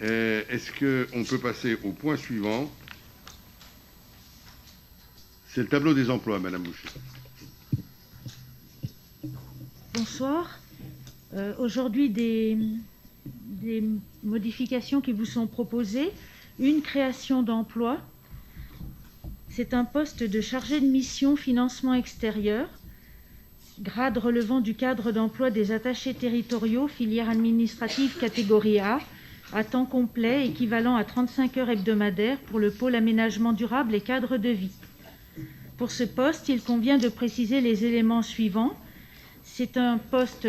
Est-ce qu'on peut passer au point suivant? C'est le tableau des emplois, Madame Boucher. Bonsoir. Aujourd'hui, des modifications qui vous sont proposées. Une création d'emploi. C'est un poste de chargé de mission financement extérieur, grade relevant du cadre d'emploi des attachés territoriaux, filière administrative catégorie A, à temps complet, équivalent à 35 heures hebdomadaires pour le pôle aménagement durable et cadre de vie. Pour ce poste, il convient de préciser les éléments suivants. C'est un poste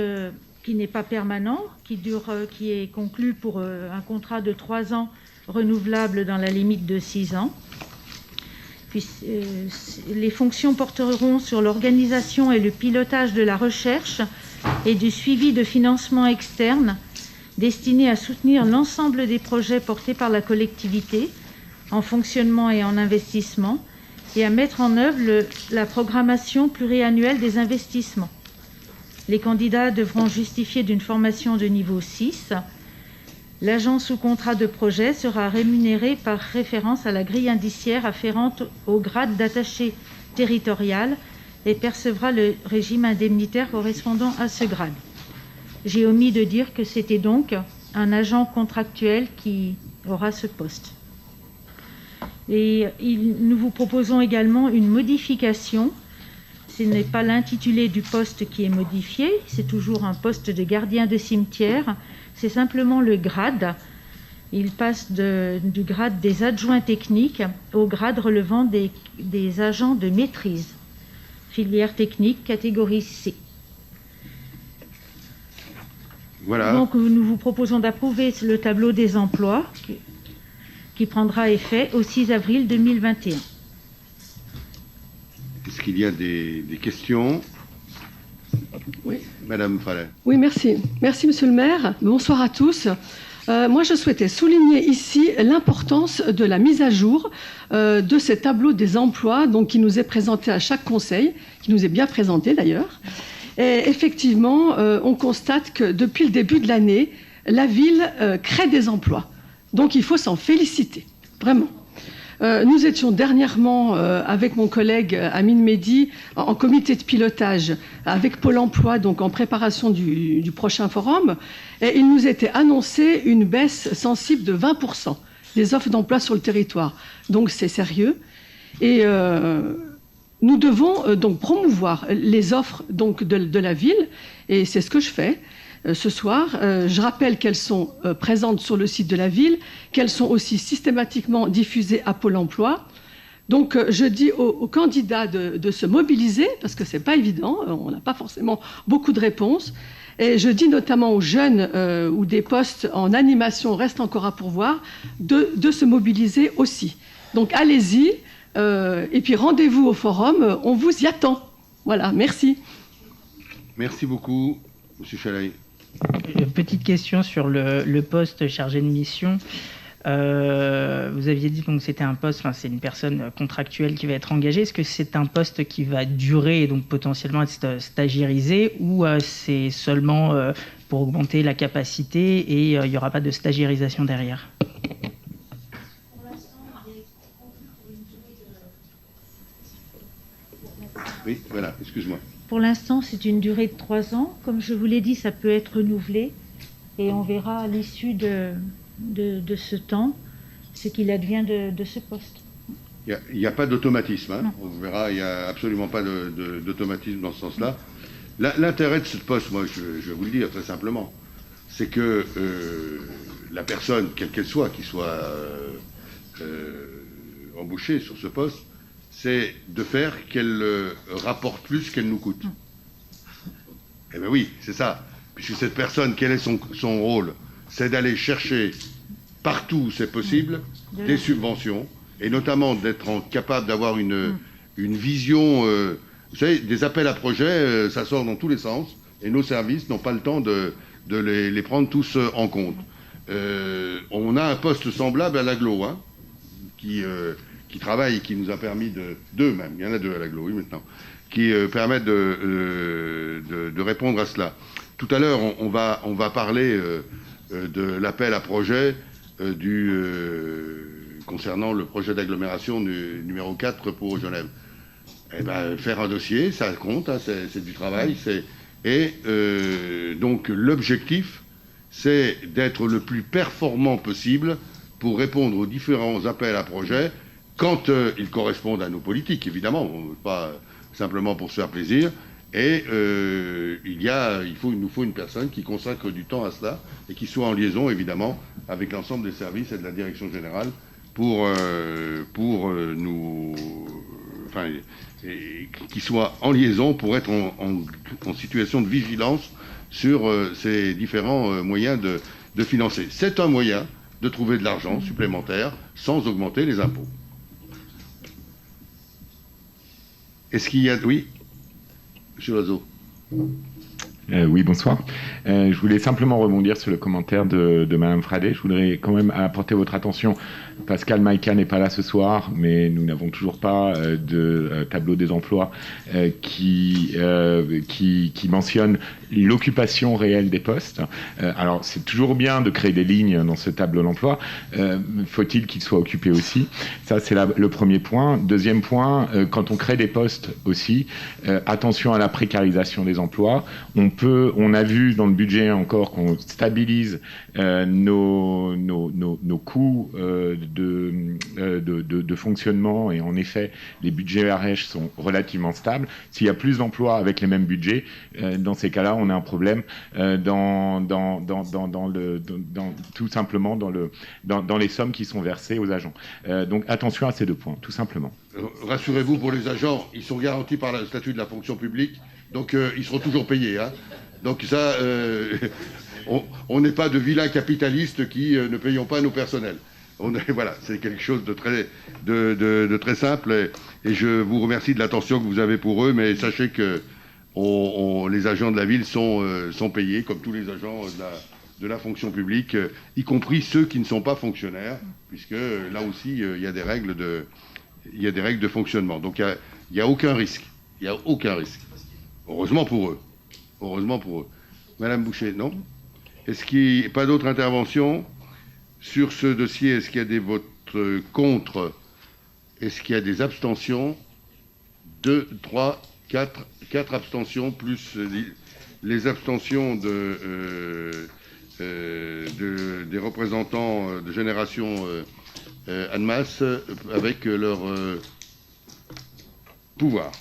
qui n'est pas permanent, qui est conclu pour un contrat de 3 ans renouvelable dans la limite de 6 ans. Puis, les fonctions porteront sur l'organisation et le pilotage de la recherche et du suivi de financement externe destiné à soutenir l'ensemble des projets portés par la collectivité en fonctionnement et en investissement et à mettre en œuvre la programmation pluriannuelle des investissements. Les candidats devront justifier d'une formation de niveau 6. L'agent sous contrat de projet sera rémunéré par référence à la grille indiciaire afférente au grade d'attaché territorial et percevra le régime indemnitaire correspondant à ce grade. J'ai omis de dire que c'était donc un agent contractuel qui aura ce poste. Et nous vous proposons également une modification. Ce n'est pas l'intitulé du poste qui est modifié, c'est toujours un poste de gardien de cimetière, c'est simplement le grade. Il passe du grade des adjoints techniques au grade relevant des agents de maîtrise, filière technique catégorie C. Voilà. Donc nous vous proposons d'approuver le tableau des emplois qui prendra effet au 6 avril 2021. Est-ce qu'il y a des questions? Oui. Madame Fallet. Oui, merci. Merci, Monsieur le maire. Bonsoir à tous. Moi, je souhaitais souligner ici l'importance de la mise à jour de ces tableaux des emplois donc, qui nous est présenté à chaque conseil, qui nous est bien présenté d'ailleurs. Et effectivement, on constate que depuis le début de l'année, la ville crée des emplois. Donc, il faut s'en féliciter, vraiment. Nous étions dernièrement, avec mon collègue Amine Mehdi, en comité de pilotage avec Pôle emploi, donc en préparation du prochain forum, et il nous était annoncé une baisse sensible de 20% des offres d'emploi sur le territoire. Donc c'est sérieux. Et nous devons donc promouvoir les offres donc, de la ville, et c'est ce que je fais. Ce soir, je rappelle qu'elles sont présentes sur le site de la ville, qu'elles sont aussi systématiquement diffusées à Pôle emploi. Donc, je dis aux candidats de se mobiliser, parce que ce n'est pas évident, on n'a pas forcément beaucoup de réponses. Et je dis notamment aux jeunes où des postes en animation restent encore à pourvoir, de se mobiliser aussi. Donc, allez-y, et puis rendez-vous au forum, on vous y attend. Voilà, merci. Merci beaucoup, Monsieur Chalaï. Petite question sur le poste chargé de mission. Vous aviez dit que c'était un poste, c'est une personne contractuelle qui va être engagée. Est-ce que c'est un poste qui va durer et donc potentiellement être stagiairisé ou c'est seulement pour augmenter la capacité et il n'y aura pas de stagiairisation derrière? Oui, voilà, excuse-moi. Pour l'instant, c'est une durée de 3 ans. Comme je vous l'ai dit, ça peut être renouvelé et on verra à l'issue de ce temps ce qu'il advient de ce poste. Il n'y a pas d'automatisme. Hein. On verra, il n'y a absolument pas d'automatisme dans ce sens-là. L'intérêt de ce poste, moi, je vais vous le dire très simplement, c'est que la personne, quelle qu'elle soit, qui soit embauchée sur ce poste, c'est de faire qu'elle rapporte plus qu'elle nous coûte. Eh bien oui, c'est ça. Puisque cette personne, quel est son rôle? C'est d'aller chercher partout où c'est possible des subventions, et notamment d'être capable d'avoir une vision... vous savez, des appels à projets, ça sort dans tous les sens, et nos services n'ont pas le temps de les prendre tous en compte. On a un poste semblable à l'Aglo, hein, qui travaille et qui nous a permis deux même, il y en a 2 à l'Aglo, oui, maintenant, qui permettent de répondre à cela. Tout à l'heure, on va parler de l'appel à projet concernant le projet d'agglomération numéro 4 pour Genève. Eh ben, faire un dossier, ça compte, hein, c'est du travail. Donc l'objectif, c'est d'être le plus performant possible pour répondre aux différents appels à projets quand ils correspondent à nos politiques, évidemment, pas simplement pour se faire plaisir. Et il nous faut une personne qui consacre du temps à cela et qui soit en liaison, évidemment, avec l'ensemble des services et de la direction générale qui soit en liaison pour être en situation de vigilance sur ces différents moyens de financer. C'est un moyen de trouver de l'argent supplémentaire sans augmenter les impôts. Est-ce qu'il y a... Oui, Monsieur Loiseau. Oui, bonsoir. Je voulais simplement rebondir sur le commentaire de Madame Fradet. Je voudrais quand même apporter votre attention. Pascal Maïka n'est pas là ce soir, mais nous n'avons toujours pas de tableau des emplois qui mentionne l'occupation réelle des postes. Alors, c'est toujours bien de créer des lignes dans ce tableau d'emploi. Faut-il qu'il soit occupé aussi? Ça, c'est le premier point. Deuxième point, quand on crée des postes aussi, attention à la précarisation des emplois. On a vu dans le budget encore qu'on stabilise nos coûts de fonctionnement, et en effet, les budgets ARECH sont relativement stables. S'il y a plus d'emplois avec les mêmes budgets, dans ces cas-là, on a un problème tout simplement dans les sommes qui sont versées aux agents. Donc attention à ces deux points, tout simplement. Rassurez-vous, pour les agents, ils sont garantis par le statut de la fonction publique, donc ils seront toujours payés. Hein. Donc ça, on n'est pas de vilains capitalistes qui ne payons pas nos personnels. Voilà, c'est quelque chose de très simple, et je vous remercie de l'attention que vous avez pour eux, mais sachez que les agents de la ville sont payés comme tous les agents de la fonction publique, y compris ceux qui ne sont pas fonctionnaires, puisque là aussi il y a des règles de fonctionnement. Donc il n'y a aucun risque. Il n'y a aucun risque. Heureusement pour eux. Heureusement pour eux. Madame Boucher, non? Est-ce qu'il n'y a pas d'autres interventions sur ce dossier? Est-ce qu'il y a des votes contre? Est-ce qu'il y a des abstentions? 2, 3, 4 abstentions, plus les abstentions des représentants de Génération Annemasse avec leur pouvoir.